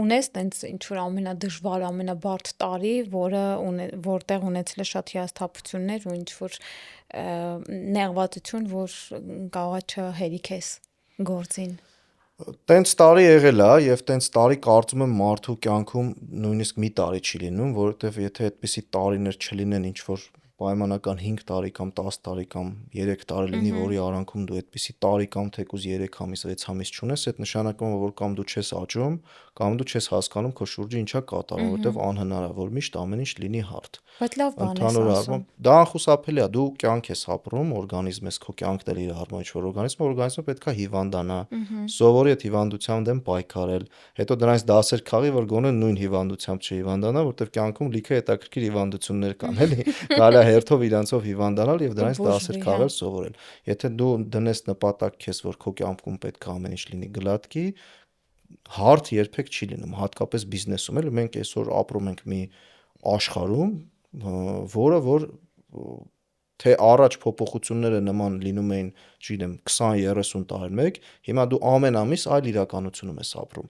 ունես տենց ինչ որ ամենադժվար, ամենաբարդ տարի, որտեղ ունեցել է շատ հիասթափություններ ու ինչ որ նեղվածություն, որ կարողա չհերի քեզ գործին։ Տենց տարի եղել է եւ տենց տարի կարծում եմ մարդու կյանքում նույնիսկ մի տարի չի լինում, որովհետեւ եթե այդպիսի տարիներ չլինեն ինչ որ պայմանական 5 տարի կամ 10 տարի կամ 3 տարի լինի, որի արանքում դու այդպիսի տարի կամ թեկուզ 3 ամիս, 6 ամիս չունես, այդ նշանակում է, որ կամ դու չես աճում, կամ դու չես հասկանում քո շուրջը ինչա կատարվում, որովհետեւ անհնար է, որ միշտ ամեն ինչ լինի հարթ։ Բայց լավ բան ես Ընդհանուր ասում։ առմամբ դա անխուսափելի է, դու կյանք ես ապրում, օրգանիզմ ես, քո կյանքն էլ իր առմամբ ինչ-որ օրգանիզմը պետքա հիվանդանա, սովորի այդ հիվանդության դեմ պայքարել, հետո դրանից դասեր քաղի, որ գոնե նույն հիվանդությամբ չհիվանդանա, որտեղ կյանքում լիքը հետաքրքիր հիվանդություններ կան, էլի, կարելի է հերթով իրանցով հիվանդանալ եւ դրանից դասեր Կբուժվի, հա։ քաղել, սովորել։ Եթե դու դնես նպատակ քեզ, որ քո կյանքում պետք է ամեն ինչ լինի գլատկի, հարթ երբեք չի լինում, հատկապես բիզնեսում, էլի մենք այսօր ապրում ենք մի աշխարհում, որը որ թե առաջ փոփոխությունները նման լինում էին, չգիտեմ, 20-30 տարին մեկ, հիմա դու ամեն ամիս այլ իրականությունում ես ապրում։